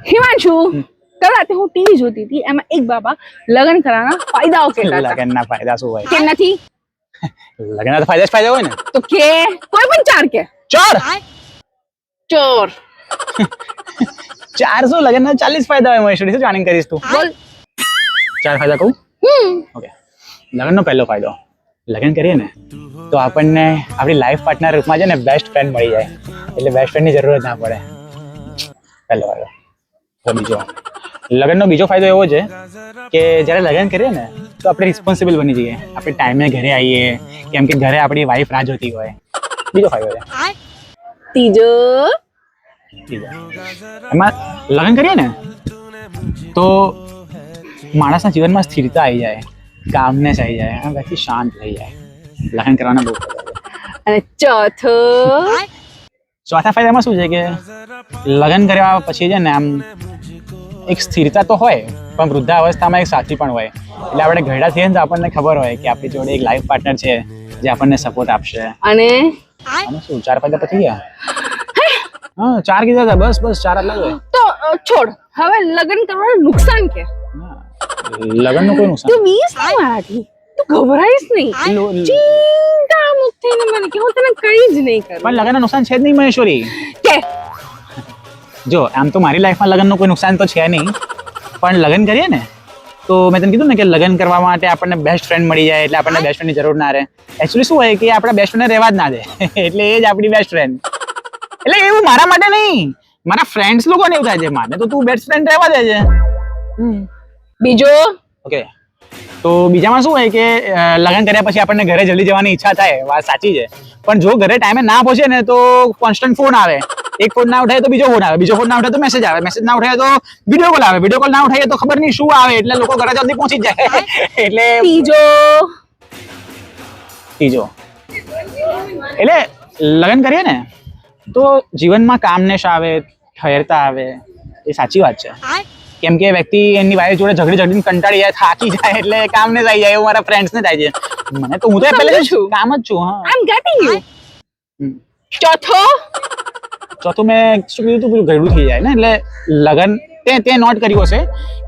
हिमांशु कल रात હું ટીવી જોતી હતી એમાં એક બાબા લગ્ન કરવાના ફાયદાઓ કહેતા હતા લગ્નના ફાયદા શું હોય? કેમ નથી લગ્નના તો ફાયદા જ ફાયદા હોય ને. તો કે કોઈ પણ ચાર કે ચાર ચોર 400 લગ્નના 40 ફાયદા હોય. મહેશ્વરી શું જાણીને કરીશ તું? બોલ 4 ફાયદા કહું? ઓકે. લગ્નનો પહેલો ફાયદો, લગ્ન કરીએ ને તો આપણને આપણી લાઈફ પાર્ટનર રૂપમાં છે ને બેસ્ટ ફ્રેન્ડ મળી જાય, એટલે બેસ્ટ ફ્રેન્ડની જરૂરત ના પડે. પહેલો ફાયદો. તો બીજો, લગ્નનો બીજો ફાયદો એવો છે કે જ્યારે લગ્ન કરીએ ને તો આપણે રિસ્પોન્સિબલ બની જઈએ. આપણે ટાઈમે ઘરે આવીએ, કેમ કે ઘરે આપણી વાઈફ રાહ જોતી હોય. બીજો ફાયદો છે. ત્રીજો એમાં લગ્ન કરીએ ને તો માણસના જીવનમાં સ્થિરતા આવી જાય, કામનેસ આવી જાય, અને વ્યક્તિ શાંત થઈ જાય. લગ્ન કરવાના બહુ ફાયદા છે. અને ચોથા ફાયદામાં શું છે કે લગ્ન કર્યા પછી છે ને આમ એક સ્થિરતા તો હોય, પણ વૃદ્ધાવસ્થામાં એક સાથી પણ હોય. એટલે આપણે ઘરડા થઈએ ને તો આપણને ખબર હોય કે આપણી જોડે એક લાઈફ પાર્ટનર છે જે આપણને સપોર્ટ આપશે. અને શું 4 ફાયદા પછી ગયા? હા 4 કીધા હતા, બસ 4 આટલા જ હોય. તો છોડ, હવે લગ્ન કરવાનું નુકસાન કે લગ્નનું કોઈ નુકસાન તું વીસ મારાથી તું ગભરાઈશ નહીં, ચિંતા મુક્ત થઈને મને કે હું તને કઈ જ નહીં કરું. પણ લગ્નનું નુકસાન છે જ નહીં મહેશ્વરી. કે જો આમ તો મારી લાઈફમાં લગ્નનું કોઈ નુકસાન તો છે નહીં, પણ લગ્ન કરીએ ને તો મેં તને કીધું ને કે લગ્ન કરવા માટે આપણને બેસ્ટ ફ્રેન્ડ મળી જાય, એટલે આપણને બેસ્ટ ફ્રેન્ડની જરૂર ના રહે. એકચ્યુઅલી શું હોય કે આપણા બેસ્ટ ફ્રેન્ડને રહેવા જ ના દે, એટલે એ જ આપણી બેસ્ટ ફ્રેન્ડ. એટલે એવું મારા માટે નહીં, મારા ફ્રેન્ડ્સ લોકોને એવું થાય છે, માને તો તું બેસ્ટ ફ્રેન્ડ રહેવા દે છે. બીજો ઓકે. તો બીજામાં શું હોય કે લગ્ન કર્યા પછી આપણને ઘરે જલ્દી જવાની ઈચ્છા થાય, વાત સાચી છે. પણ જો ઘરે ટાઈમે ના પહોંચે ને તો કોન્સ્ટન્ટ ફોન આવે. એક ફોન ના ઉઠાય તો બીજો ફોન આવે, બીજો ફોન ના ઉઠાય તો મેસેજ આવે, મેસેજ ના ઉઠાય તો વિડીયો કોલ આવે, વિડીયો કોલ ના ઉઠાય તો ખબર નહીં શું આવે. એટલે લોકો ઘરે જલ્દી પહોંચી જાય. એટલે ત્રીજો એટલે લગ્ન કરીએ ને તો જીવનમાં કામનેસ આવે, ઠહેરતા આવે. એ સાચી વાત છે, કેમ કે વ્યક્તિ એની વાઈફ જોડે ઝઘડીને કંટાળી જાય, થાકી જાય, એટલે કામને જ આવી જાય. એવું મારા ફ્રેન્ડ્સ ને થાય છે. મને તો હું તો પહેલે જ કામ જ છું. હા, આઈ એમ ગેટિંગ યુ. ચોથું મેં શું કીધું તું, પેલું ઘરડું થઈ જાય ને. એટલે લગ્ન તે નોટ કર્યું હશે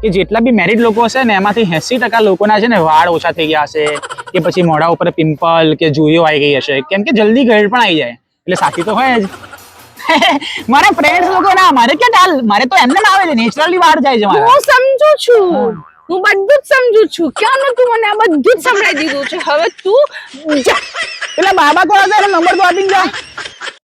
કે જેટલા બી મેરિડ લોકો હશે ને એમાંથી 80% લોકોના છે ને વાળ ઓછા થઈ ગયા હશે, કે પછી મોઢા ઉપર પિમ્પલ કે જુઈઓ આવી ગઈ હશે, કેમ કે જલ્દી ઘર પણ આવી જાય. એટલે સાથી તો હોય જ. મારા ફ્રેન્ડ્સ લોકો ના, મારે ક્યાં ચાલ, મારે તો એમને ના આવે છે, નેચરલી વાળ જાય છે મારા. હું સમજુ છું, હું બધું જ સમજુ છું. ક્યાં ન તું મને આ બધું જ સંભળાઈ દીધું છે. હવે તું જા. એટલે બાબા કોણ હતો એનો નંબર તો આપી જા.